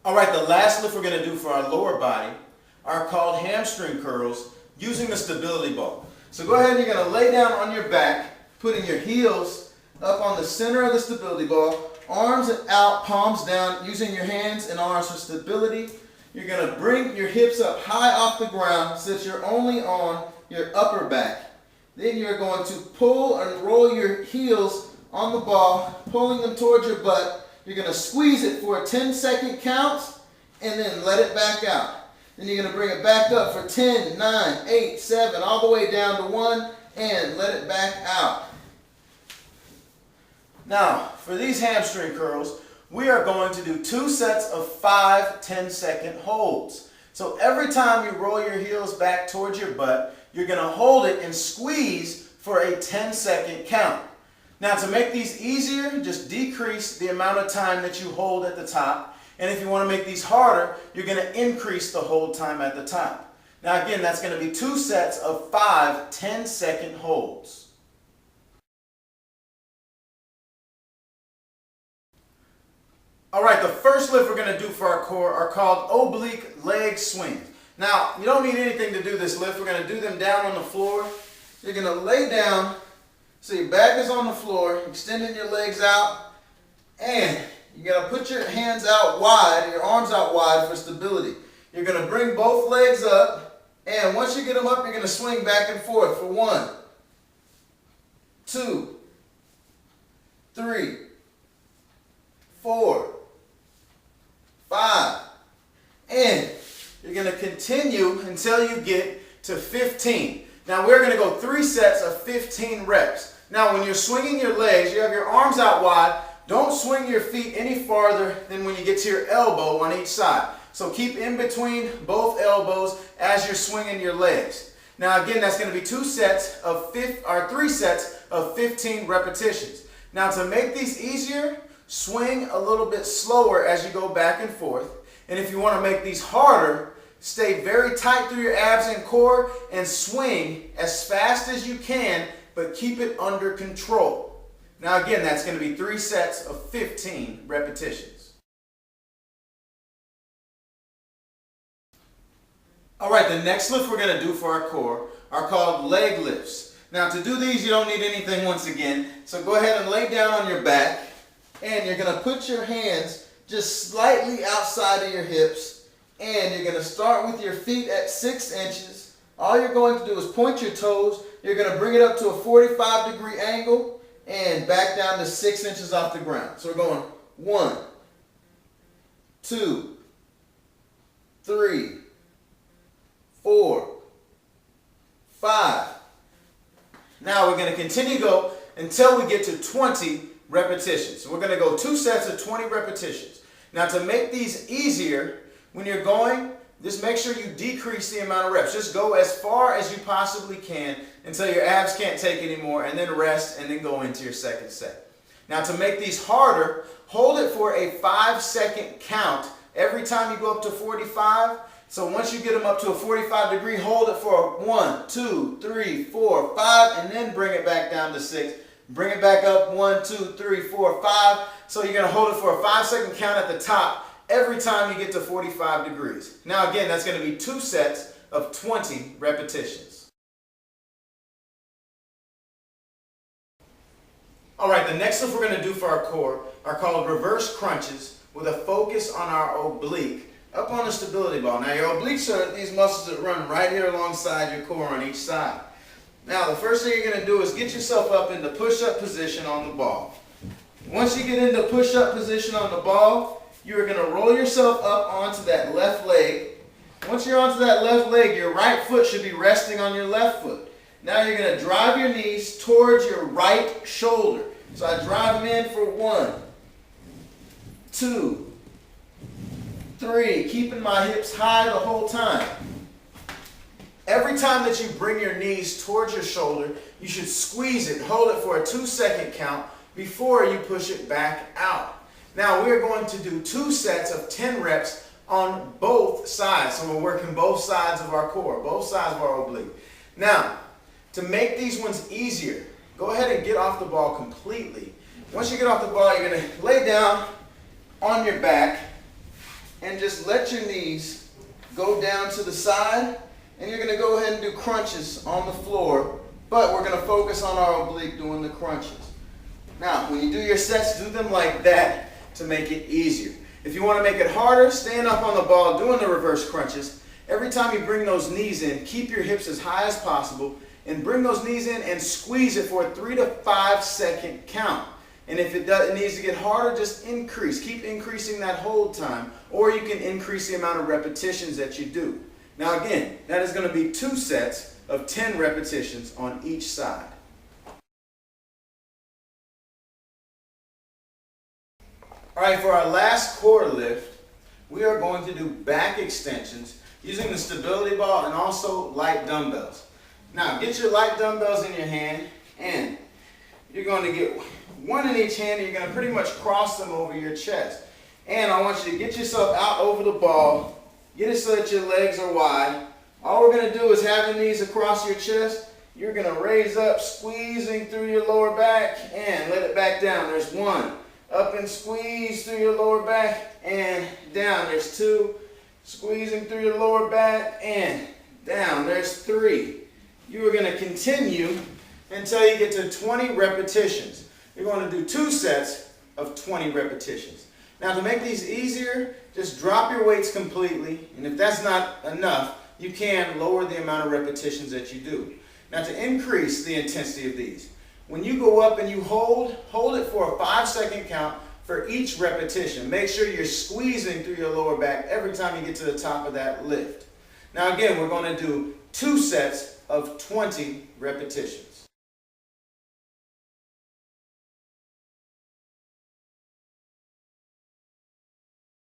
All right, the last lift we're going to do for our lower body are called hamstring curls using the stability ball. So go ahead and you're going to lay down on your back, putting your heels up on the center of the stability ball, arms out, palms down, using your hands and arms for stability. You're going to bring your hips up high off the ground so that you're only on your upper back. Then you're going to pull and roll your heels on the ball, pulling them towards your butt. You're going to squeeze it for a 10-second count and then let it back out. Then you're going to bring it back up for 10, 9, 8, 7, all the way down to 1 and let it back out. Now, for these hamstring curls, we are going to do 2 sets of 5 10-second holds. So every time you roll your heels back towards your butt, you're going to hold it and squeeze for a 10-second count. Now, to make these easier, just decrease the amount of time that you hold at the top. And if you want to make these harder, you're going to increase the hold time at the top. Now, again, that's going to be 2 sets of 5 10-second holds. All right, the first lift we're going to do for our core are called oblique leg swings. Now, you don't need anything to do this lift. We're going to do them down on the floor. You're going to lay down so your back is on the floor, extending your legs out, and you're going to put your hands out wide, your arms out wide for stability. You're going to bring both legs up, and once you get them up, you're going to swing back and forth for 1, 2, 3, 4, 5, and you're going to continue until you get to 15. Now we're going to go 3 sets of 15 reps. Now when you're swinging your legs, you have your arms out wide. Don't swing your feet any farther than when you get to your elbow on each side. So keep in between both elbows as you're swinging your legs. Now again, that's going to be 3 sets of 15 repetitions. Now to make these easier, swing a little bit slower as you go back and forth. And if you want to make these harder, stay very tight through your abs and core and swing as fast as you can, but keep it under control. Now again, that's going to be 3 sets of 15 repetitions. All right, the next lift we're going to do for our core are called leg lifts. Now to do these, you don't need anything once again. So go ahead and lay down on your back, and you're going to put your hands just slightly outside of your hips, and you're going to start with your feet at 6 inches. All you're going to do is point your toes. You're going to bring it up to a 45-degree angle and back down to 6 inches off the ground. So we're going 1, 2, 3, 4, 5. Now we're going to continue to go until we get to 20 repetitions. So we're going to go 2 sets of 20 repetitions. Now to make these easier, when you're going, just make sure you decrease the amount of reps. Just go as far as you possibly can until your abs can't take anymore, and then rest and then go into your second set. Now to make these harder, hold it for a 5-second count every time you go up to 45. So once you get them up to a 45-degree, hold it for 1, 2, 3, 4, 5, and then bring it back down to 6. Bring it back up, 1, 2, 3, 4, 5. So you're going to hold it for a 5-second count at the top every time you get to 45 degrees. Now again, that's going to be 2 sets of 20 repetitions. All right, the next lift we're going to do for our core are called reverse crunches with a focus on our oblique up on the stability ball. Now your obliques are these muscles that run right here alongside your core on each side. Now the first thing you're going to do is get yourself up into push-up position on the ball. Once you get into push-up position on the ball, you're going to roll yourself up onto that left leg. Once you're onto that left leg, your right foot should be resting on your left foot. Now you're going to drive your knees towards your right shoulder. So I drive them in for 1, 2, 3, keeping my hips high the whole time. Every time that you bring your knees towards your shoulder, you should squeeze it, hold it for a 2-second count before you push it back out. Now we're going to do 2 sets of 10 reps on both sides. So we're working both sides of our core, both sides of our oblique. Now, to make these ones easier, go ahead and get off the ball completely. Once you get off the ball, you're going to lay down on your back, and just let your knees go down to the side, and you're going to go ahead and do crunches on the floor, but we're going to focus on our oblique doing the crunches. Now, when you do your sets, do them like that to make it easier. If you want to make it harder, stand up on the ball doing the reverse crunches. Every time you bring those knees in, keep your hips as high as possible and bring those knees in and squeeze it for a 3 to 5 second count. And if it needs to get harder, just increase. Keep increasing that hold time, or you can increase the amount of repetitions that you do. Now again, that is going to be 2 sets of 10 repetitions on each side. All right, for our last core lift, we are going to do back extensions using the stability ball and also light dumbbells. Now, get your light dumbbells in your hand, and you're going to get one in each hand, and you're going to pretty much cross them over your chest. And I want you to get yourself out over the ball, get it so that your legs are wide. All we're going to do is having these across your chest, you're going to raise up, squeezing through your lower back, and let it back down. There's 1. Up and squeeze through your lower back and down. There's 2. Squeezing through your lower back and down. There's 3. You are going to continue until you get to 20 repetitions. You're going to do 2 sets of 20 repetitions. Now, to make these easier, just drop your weights completely, and if that's not enough, you can lower the amount of repetitions that you do. Now, to increase the intensity of these, when you go up and you hold it for a 5-second count for each repetition. Make sure you're squeezing through your lower back every time you get to the top of that lift. Now again, we're going to do 2 sets of 20 repetitions.